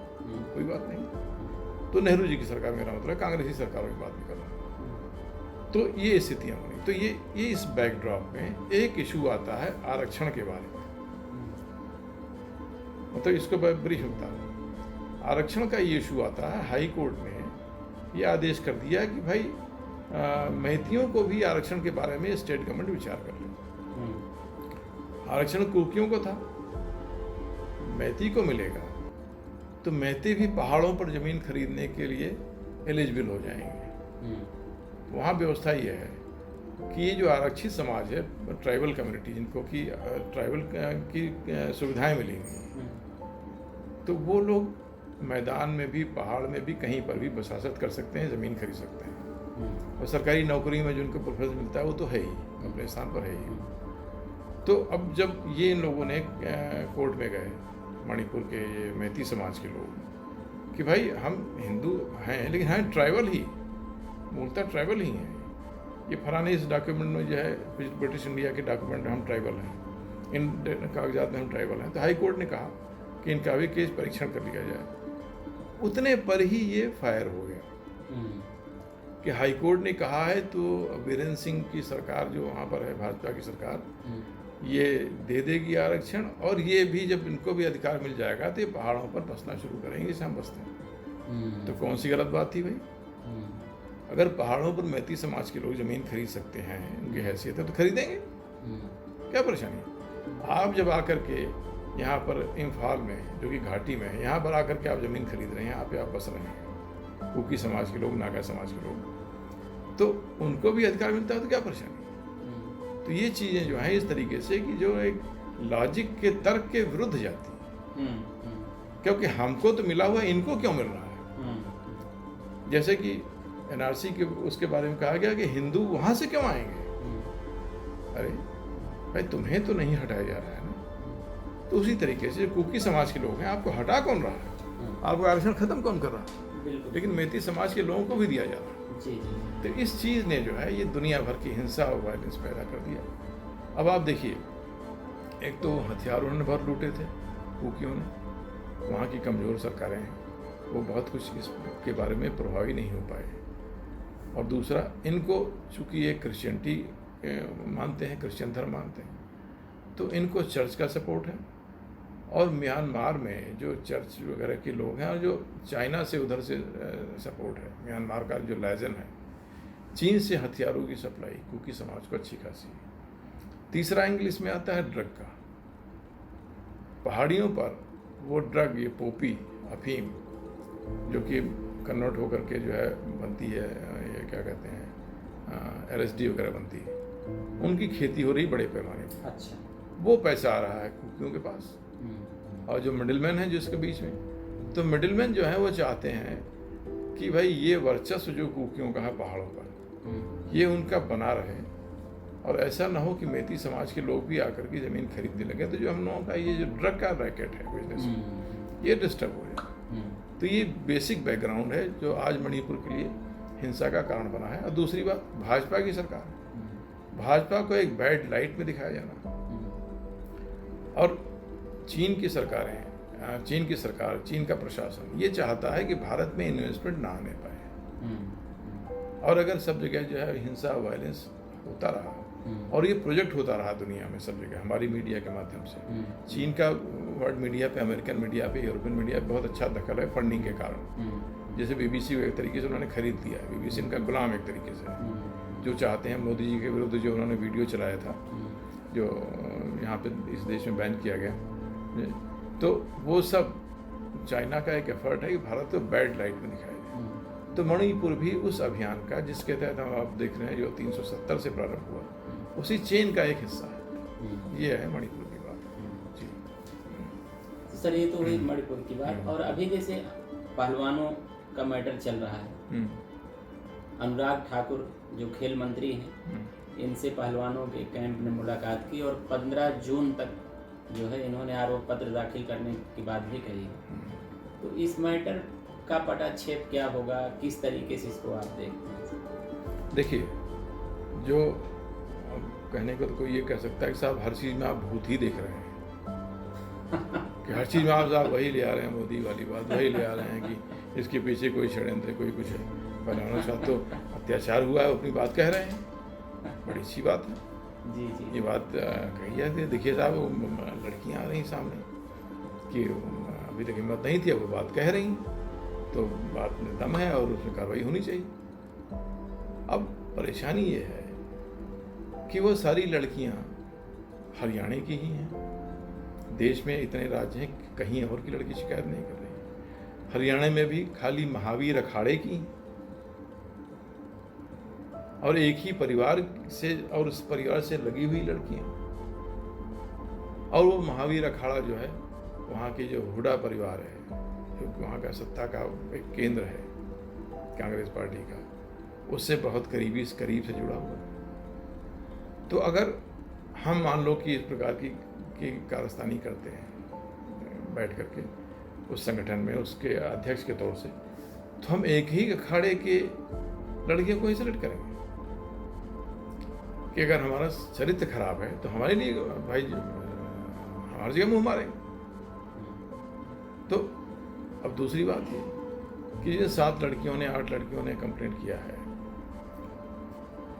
कोई बात नहीं। तो नेहरू जी की सरकार, मेरा मतलब कांग्रेसी सरकारों की बात नहीं कर रहा हूँ। तो ये स्थितियाँ बनी। तो ये इस बैकड्रॉप में एक इशू आता है आरक्षण के बारे में, मतलब इसको ब्रीफ होता है। आरक्षण का ये इशू आता है, हाई कोर्ट ने ये आदेश कर दिया कि भाई मैतियों को भी आरक्षण के बारे में स्टेट गवर्नमेंट विचार कर ले। आरक्षण कुकियों को था, मैती को मिलेगा, तो मैती भी पहाड़ों पर ज़मीन खरीदने के लिए एलिजिबल हो जाएंगे। वहाँ व्यवस्था ये है कि ये जो आरक्षित समाज है, ट्राइबल कम्युनिटी, जिनको कि ट्राइबल की सुविधाएं मिलेंगी, तो वो लोग मैदान में भी, पहाड़ में भी, कहीं पर भी बसासत कर सकते हैं, ज़मीन खरीद सकते हैं। और सरकारी नौकरी में जो उनको प्रेफरेंस मिलता है वो तो है ही, अपने स्थान पर है ही। तो अब जब ये इन लोगों ने कोर्ट में गए, मणिपुर के ये मैती समाज के लोग, कि भाई हम हिंदू हैं लेकिन हैं ट्राइबल ही, मूलतः ट्राइबल ही हैं। ये फलाने इस डॉक्यूमेंट में जो है ब्रिटिश इंडिया के डॉक्यूमेंट हम ट्राइबल हैं, इन कागजात में हम ट्राइबल हैं। तो हाई कोर्ट ने कहा कि इनका भी केस परीक्षण कर लिया जाए। उतने पर ही ये फायर हो गया कि हाई कोर्ट ने कहा है तो वीरेंद्र सिंह की सरकार जो वहाँ पर है, भाजपा की सरकार, ये दे देगी आरक्षण, और ये भी जब इनको भी अधिकार मिल जाएगा तो ये पहाड़ों पर बसना शुरू करेंगे जैसे हम बसते हैं। तो कौन सी गलत बात थी भाई? अगर पहाड़ों पर मैती समाज के लोग ज़मीन खरीद सकते हैं, उनकी हैसियत है, तो खरीदेंगे, क्या परेशानी? आप जब आकर के यहाँ पर इम्फाल में, जो कि घाटी में है, यहाँ पर आकर के आप ज़मीन खरीद रहे हैं, यहाँ पे आप बस रहे हैं, कुकी समाज के लोग, नागा समाज के लोग, तो उनको भी अधिकार मिलता है, तो क्या परेशानी? तो ये चीज़ें जो हैं इस तरीके से कि जो एक लॉजिक के तर्क के विरुद्ध जाती हैं, क्योंकि हमको तो मिला हुआ, इनको क्यों मिल रहा है? जैसे कि एनआरसी के उसके बारे में कहा गया कि हिंदू वहाँ से क्यों आएंगे? अरे भाई, तुम्हें तो नहीं हटाया जा रहा है ना। तो उसी तरीके से कुकी समाज के लोग हैं, आपको हटा कौन रहा है? आपको आरक्षण खत्म कौन कर रहा है? लेकिन मैती समाज के लोगों को भी दिया जा रहा है। तो इस चीज़ ने जो है ये दुनिया भर की हिंसा और वायलेंस पैदा कर दिया। अब आप देखिए, एक तो हथियार उन्होंने बहुत लूटे थे कुकियों ने, वहाँ की कमज़ोर सरकारें हैं, वो बहुत कुछ इसके बारे में प्रभावी नहीं हो पाए। और दूसरा, इनको चूँकि ये क्रिश्चियनिटी मानते हैं, क्रिश्चियन धर्म मानते हैं, तो इनको चर्च का सपोर्ट है। और म्यांमार में जो चर्च वगैरह के लोग हैं, और जो चाइना से उधर से सपोर्ट है, म्यांमार का जो लाइजन है, चीन से हथियारों की सप्लाई कुकी समाज को अच्छी खासी। तीसरा एंगल इसमें आता है ड्रग का। पहाड़ियों पर वो ड्रग, ये पोपी, अफीम, जो कि कन्वर्ट होकर के जो है बनती है, ये क्या कहते हैं, LSD वगैरह बनती है, उनकी खेती हो रही बड़े पैमाने पर। अच्छा। वो पैसा आ रहा है कुकियों के पास, और जो मिडिलमैन है जिसके बीच में, तो मिडिलमैन जो है वो चाहते हैं कि भाई ये वर्चस्व जो कुकियों का है पहाड़ों पर, ये उनका बना रहे, और ऐसा ना हो कि मैती समाज के लोग भी आकर के ज़मीन खरीदने लगे, तो जो हम लोगों का ये जो ड्रग का रैकेट है बिजनेस, ये डिस्टर्ब हो जाए। तो ये बेसिक बैकग्राउंड है जो आज मणिपुर के लिए हिंसा का कारण बना है। और दूसरी बात, भाजपा की सरकार, भाजपा को एक बैड लाइट में दिखाया जाना, और चीन की सरकारें, चीन की सरकार, चीन का प्रशासन ये चाहता है कि भारत में इन्वेस्टमेंट ना आने पाए। और अगर सब जगह जो है हिंसा, वायलेंस होता रहा, और ये प्रोजेक्ट होता रहा दुनिया में सब जगह हमारी मीडिया के माध्यम से, चीन का वर्ल्ड मीडिया पे, अमेरिकन मीडिया पे, यूरोपियन मीडिया पे बहुत अच्छा दखल है फंडिंग के कारण। जैसे BBC को एक तरीके से उन्होंने खरीद लिया है, BBC इनका गुलाम एक तरीके से, जो चाहते हैं मोदी जी के विरुद्ध जो उन्होंने वीडियो चलाया था, जो यहाँ पे इस देश में बैन किया गया, तो वो सब चाइना का एक एफर्ट है कि भारत को बैड लाइट में दिखाया जाए। तो मणिपुर भी उस अभियान का, जिसके तहत हम आप देख रहे हैं जो 370 से प्रारंभ हुआ, उसी चेन का एक हिस्सा है। ये है मणिपुर की बात जी। सर, ये तो हुई मणिपुर की बात। और अभी जैसे पहलवानों का मैटर चल रहा है, अनुराग ठाकुर जो खेल मंत्री हैं, इनसे पहलवानों के कैंप ने मुलाकात की, और 15 जून तक जो है इन्होंने आरोप पत्र दाखिल करने की बात भी कही। तो इस मैटर का पटाक्षेप क्या होगा, किस तरीके से इसको आप देखते हैं? देखिए, जो कहने को तो कोई ये कह सकता है कि साहब हर चीज़ में आप भूत ही देख रहे हैं कि हर चीज़ में आप साहब वही ले आ रहे हैं, मोदी वाली बात वही ले आ रहे हैं कि इसके पीछे कोई षड्यंत्र, कोई कुछ है। फलाना साहब तो अत्याचार हुआ है, अपनी बात कह रहे हैं, बड़ी अच्छी बात है जी जी। ये बात कही जाती है। देखिए साहब, वो लड़कियाँ आ रही सामने कि अभी तक हिम्मत नहीं थी, अब वो बात कह रही तो बात में दम है और उसमें कार्रवाई होनी चाहिए। अब परेशानी ये है कि वो सारी लड़कियां हरियाणा की ही हैं। देश में इतने राज्य हैं, कहीं और की लड़की शिकायत नहीं कर रही। हरियाणा में भी खाली महावीर अखाड़े की और एक ही परिवार से और उस परिवार से लगी हुई लड़कियां, और वो महावीर अखाड़ा जो है वहाँ के जो हुडा परिवार है, जो वहाँ का सत्ता का एक केंद्र है कांग्रेस पार्टी का, उससे बहुत करीब से जुड़ा हुआ है। तो अगर हम मान लो कि इस प्रकार की कारस्तानी करते हैं बैठ करके उस संगठन में उसके अध्यक्ष के तौर से, तो हम एक ही अखाड़े के लड़कियों को ही सेलेक्ट करेंगे कि अगर हमारा चरित्र खराब है तो हमारे लिए भाई हर जगह मुँह मारेंगे। तो अब दूसरी बात ये कि जिन 7 लड़कियों ने 8 लड़कियों ने कंप्लेंट किया है,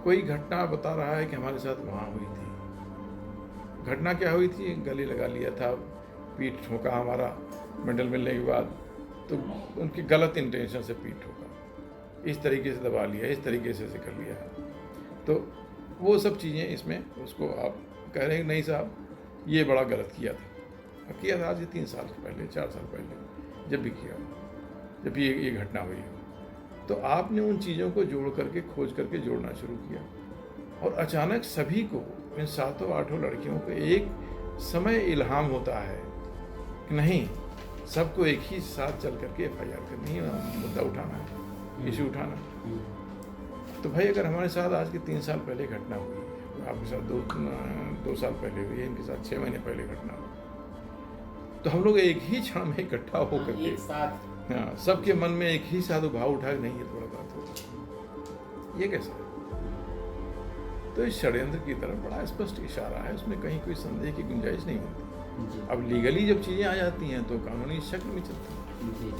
कोई घटना बता रहा है कि हमारे साथ वहाँ हुई थी। घटना क्या हुई थी? गले लगा लिया था, पीठ ठोका हमारा मेडल मिलने के बाद, तो उनकी गलत इंटेंशन से पीठ ठोका, इस तरीके से दबा लिया, इस तरीके से कर लिया। तो वो सब चीज़ें इसमें उसको आप कह रहे हैं नहीं साहब ये बड़ा गलत किया था आज से 3 साल पहले 4 साल पहले जब भी किया, जब भी ये घटना हुई हो, तो आपने उन चीज़ों को जोड़ करके खोज करके जोड़ना शुरू किया और अचानक सभी को, इन 7-8 लड़कियों को एक समय इल्हाम होता है कि नहीं सबको एक ही साथ चल करके FIR करनी है, मुद्दा उठाना है, इशू उठाना है। तो भाई अगर हमारे साथ आज के 3 साल पहले घटना हुई, आपके साथ 2 साल पहले हुई है, इनके साथ 6 महीने पहले घटना हुई, तो हम लोग एक ही क्षण में इकट्ठा होकर के हाँ सबके मन में एक ही साथ भाव उठा नहीं ये थोड़ा बात हो, ये कैसा है? तो इस षड्यंत्र की तरफ बड़ा स्पष्ट इशारा है, उसमें कहीं कोई संदेह की गुंजाइश नहीं होती। अब लीगली जब चीज़ें आ जाती हैं तो कानूनी शक्ल में चलती हैं।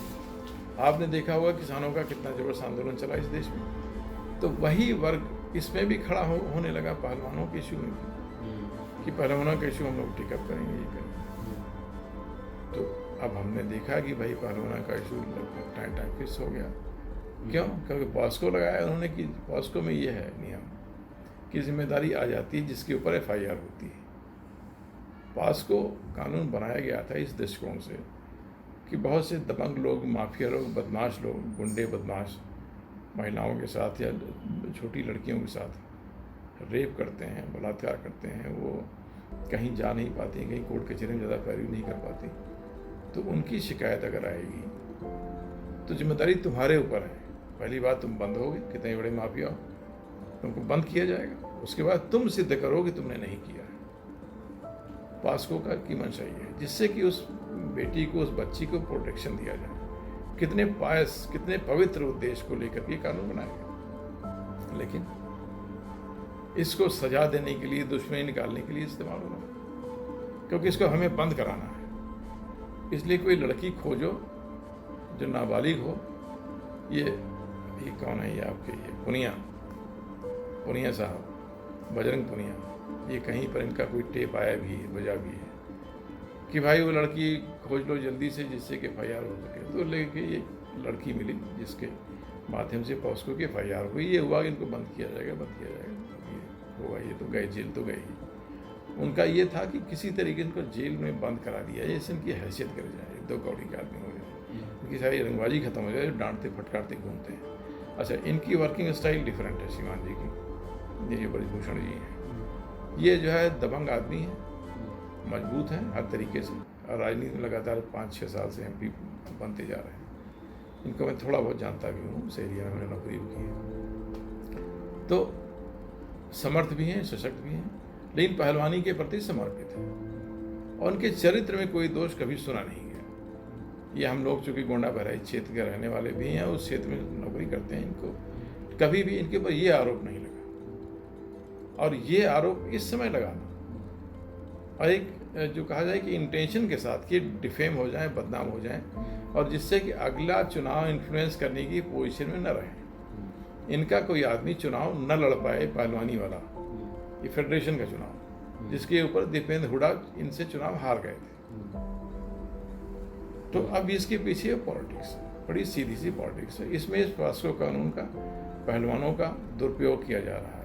आपने देखा होगा किसानों का कितना जबरदस्त आंदोलन चला इस देश में, तो वही वर्ग इसमें भी खड़ा होने लगा पहलवानों के इशू में भी, कि पहलवानों के इशू हम लोग टेकअप करेंगे, ये करेंगे। तो अब हमने देखा कि भाई पहलवानों का इशू लगभग टाइम फिक्स हो गया। क्यों? क्योंकि पॉस्को लगाया उन्होंने कि पॉस्को में ये है नियम की जिम्मेदारी आ जाती है जिसके ऊपर FIR होती है। पॉस्को कानून बनाया गया था इस दृष्टिकोण से कि बहुत से दबंग लोग, माफिया लोग, बदमाश लोग, गुंडे बदमाश महिलाओं के साथ या छोटी लड़कियों के साथ रेप करते हैं, बलात्कार करते हैं, वो कहीं जा नहीं पाती, कहीं कोर्ट कचहरी में ज़्यादा पैरवी नहीं कर पाती, तो उनकी शिकायत अगर आएगी तो जिम्मेदारी तुम्हारे ऊपर है। पहली बात तुम बंद होगे, कितने बड़े माफिया हो, तुमको बंद किया जाएगा, उसके बाद तुम सिद्ध करो कि तुमने नहीं किया है। पॉस्को का की मंशा ये है जिससे कि उस बेटी को, उस बच्ची को प्रोटेक्शन दिया जाए। कितने पायस, कितने पवित्र उद्देश्य को लेकर ये कानून बनाया गया, लेकिन इसको सजा देने के लिए, दुश्मनी निकालने के लिए इस्तेमाल हो रहा है, क्योंकि इसको हमें बंद कराना है। इसलिए कोई लड़की खोजो जो नाबालिग हो। ये कौन है? ये आपके ये पुनिया साहब, बजरंग पुनिया, ये कहीं पर इनका कोई टेप आया भी है, बजा भी है कि भाई वो लड़की खोज लो जल्दी से जिससे कि FIR हो सके। तो लेके ये लड़की मिली जिसके माध्यम से पॉस्को की FIR हुई। ये हुआ कि इनको बंद किया जाएगा, ये होगा, ये तो गए, जेल तो गए ही। उनका ये था कि किसी तरीके इनको जेल में बंद करा दिया जाए, इससे इनकी हैसियत कर जाए, 2 कौड़ी के आदमी हो जाए, इनकी सारी रंगबाजी खत्म हो जाए, डांटते फटकारते घूमते हैं। अच्छा, इनकी वर्किंग स्टाइल डिफरेंट है शिवान जी की, ये ब्रजभूषण जी हैं, ये जो है दबंग आदमी है, मजबूत हैं हर तरीके से, और राजनीति में लगातार 5-6 साल से MP बनते जा रहे हैं। इनको मैं थोड़ा बहुत जानता भी हूँ, उस एरिया में मैंने नौकरी भी की है। तो समर्थ भी हैं, सशक्त भी हैं, लेकिन पहलवानी के प्रति समर्पित हैं, और उनके चरित्र में कोई दोष कभी सुना नहीं गया। ये हम लोग चूँकि गोंडा बहराइच क्षेत्र के रहने वाले भी हैं, उस क्षेत्र में नौकरी करते हैं, इनको कभी भी इनके ऊपर ये आरोप नहीं लगा, और ये आरोप इस समय लगाना और एक जो कहा जाए कि इंटेंशन के साथ कि डिफेम हो जाए, बदनाम हो जाए, और जिससे कि अगला चुनाव इन्फ्लुएंस करने की पोजीशन में न रहे, इनका कोई आदमी चुनाव न लड़ पाए पहलवानी वाला, ये फेडरेशन का चुनाव जिसके ऊपर दीपेंद्र हुडा इनसे चुनाव हार गए थे। तो अब इसके पीछे पॉलिटिक्स, बड़ी सीधी सी पॉलिटिक्स है। इसमें इस पॉस्को कानून का पहलवानों का दुरुपयोग किया जा रहा है।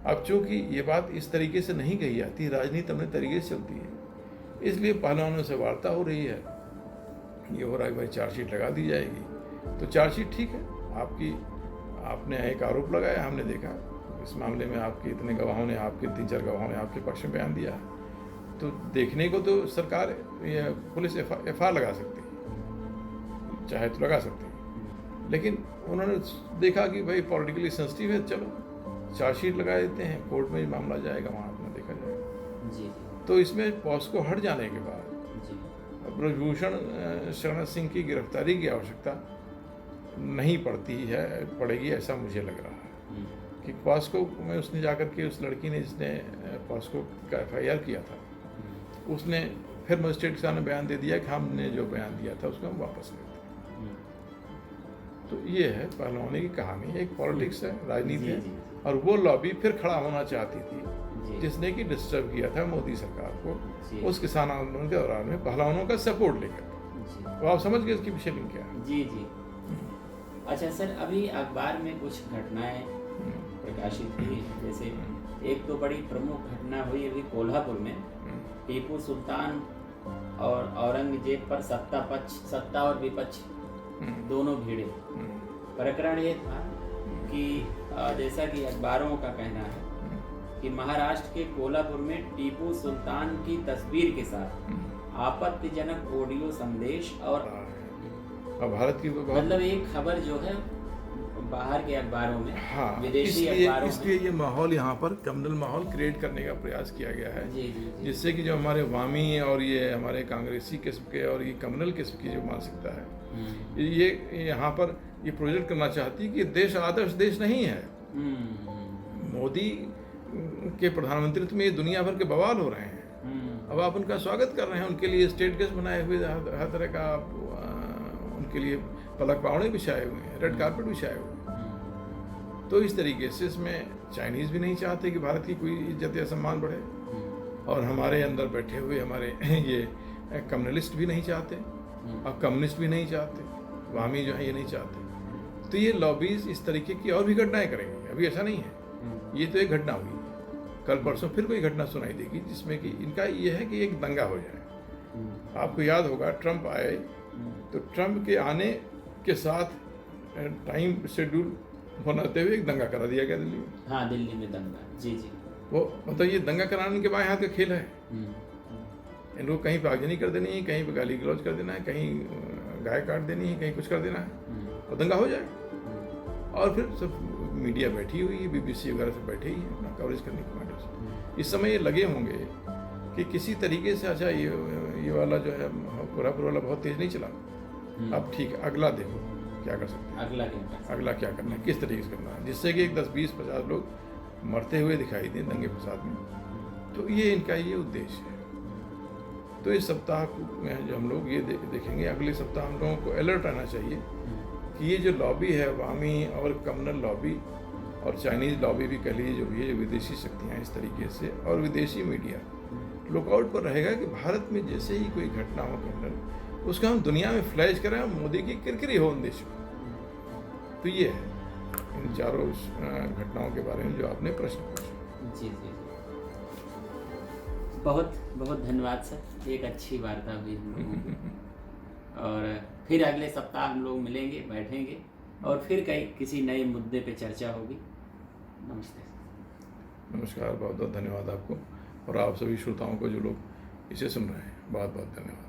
अब चूंकि ये बात इस तरीके से नहीं कही जाती, राजनीति अपने तरीके से चलती है, इसलिए पहलवानों से वार्ता हो रही है, ये हो रहा है भाई चार्जशीट लगा दी जाएगी। तो चार्जशीट ठीक है, आपने एक आरोप लगाया, हमने देखा इस मामले में आपके इतने गवाहों ने, आपके 3-4 गवाहों ने आपके पक्ष में बयान दिया है, तो देखने को तो सरकार पुलिस FIR लगा सकती है, चाहे तो लगा सकते हैं। लेकिन उन्होंने देखा कि भाई पॉलिटिकली सेंसिटिव है, चलो चार्जशीट लगा देते हैं, कोर्ट में मामला जाएगा, वहाँ अपना देखा जाएगा। जी तो इसमें पॉस्को हट जाने के बाद जी ब्रजभूषण शरण सिंह की गिरफ्तारी की आवश्यकता नहीं पड़ेगी, ऐसा मुझे लग रहा है कि पॉस्को में उसने जाकर के, उस लड़की ने जिसने पॉस्को का FIR किया था, उसने फिर मजिस्ट्रेट के सामने बयान दे दिया कि हमने जो बयान दिया था उसको हम वापस लेते हैं। तो ये है पहलवानी की कहानी, एक पॉलिटिक्स है, राजनीति है। और वो लॉबी फिर खड़ा होना चाहती थी जिसने कि डिस्टर्ब किया था मोदी सरकार को उस किसान आंदोलन के दौरान में पहलवानों का सपोर्ट लेकर। तो आप समझ गए इसकी विषय लिंक क्या है? जी जी। अच्छा सर, अभी अखबार में कुछ घटनाएं प्रकाशित हुई हैं, जैसे एक तो बड़ी प्रमुख घटना हुई अभी कोल्हापुर में, टीपू सुल्तान और औरंगजेब पर सत्ता और विपक्ष दोनों भिड़े। प्रकरण ये था कि जैसा कि अखबारों का कहना है कि महाराष्ट्र के कोल्हापुर में टीपू सुल्तान की तस्वीर के साथ आपत्तिजनक ऑडियो संदेश और भारत की मतलब एक खबर जो है बाहर के अखबारों में, हाँ, विदेशी अखबारों में, इसलिए ये माहौल यहाँ पर कम्युनल माहौल क्रिएट करने का प्रयास किया गया है। जी जी जी। जिससे कि जो हमारे वामी और ये हमारे कांग्रेसी किस्म के और ये कम्युनल किस्म की जो मानसिकता है, ये यहाँ पर ये प्रोजेक्ट करना चाहती है कि देश आदर्श देश नहीं है। मोदी के प्रधानमंत्रित्व में ये दुनिया भर के बवाल हो रहे हैं। अब आप उनका स्वागत कर रहे हैं, उनके लिए स्टेट गेस्ट बनाए हुए, हर तरह का उनके लिए पलक पावड़े बिछाए हुए हैं, रेड कारपेट बिछाए हुए हैं। तो इस तरीके से इसमें चाइनीज़ भी नहीं चाहते कि भारत की कोई इज्जत या सम्मान बढ़े, और हमारे अंदर बैठे हुए हमारे ये कम्युनलिस्ट भी नहीं चाहते, और कम्युनिस्ट भी नहीं चाहते, वामी जो है ये नहीं चाहते। तो ये लॉबीज इस तरीके की और भी घटनाएं करेंगे। अभी ऐसा नहीं है, ये तो एक घटना हुई, कल परसों फिर कोई घटना सुनाई देगी जिसमें कि इनका ये है कि एक दंगा हो जाए। आपको याद होगा ट्रंप आए, तो ट्रंप के आने के साथ टाइम शेड्यूल बनाते हुए एक दंगा करा दिया गया दिल्ली में। हाँ, दिल्ली में दंगा। जी जी। वो मतलब ये दंगा कराने के बाएं हाथ का खेल है। इनको कहीं पे आगजनी कर देनी है, कहीं पे गाली गलौज कर देना है, कहीं गाय काट देनी है, कहीं कुछ कर देना है, और दंगा हो जाए। और फिर सब मीडिया बैठी हुई है, BBC वगैरह से बैठे ही है अपना कवरेज करने के माध्यम से। इस समय ये लगे होंगे कि किसी तरीके से, अच्छा ये वाला जो है कोल्हापुर वाला बहुत तेज नहीं चला, अब ठीक है, अगला देखो क्या कर सकते हैं, अगला क्या करना है, किस तरीके से करना है, जिससे कि एक 10, 20, 50 लोग मरते हुए दिखाई दें दंगे फसाद में। तो ये इनका ये उद्देश्य है। तो इस सप्ताह में जो हम लोग ये देखेंगे, अगले सप्ताह हम लोगों को अलर्ट रहना चाहिए कि ये जो लॉबी है, वामी और कम्युनल लॉबी और चाइनीज़ लॉबी भी कह लीजिए, जो भी है, विदेशी शक्तियाँ इस तरीके से, और विदेशी मीडिया लुकआउट पर रहेगा कि भारत में जैसे ही कोई घटना हो कम्युनल, उसका हम दुनिया में फ्लैश करें, मोदी की किरकिरी हो उन देशों। तो ये है इन चारों घटनाओं के बारे में जो आपने प्रश्न पूछा। जी जी। बहुत बहुत धन्यवाद सर, एक अच्छी वार्ता हुई हम लोगों की। और फिर अगले सप्ताह हम लोग मिलेंगे, बैठेंगे, और फिर किसी नए मुद्दे पे चर्चा होगी। नमस्ते। नमस्कार, बहुत बहुत धन्यवाद आपको, और आप सभी श्रोताओं को जो लोग इसे सुन रहे हैं, बहुत बहुत धन्यवाद।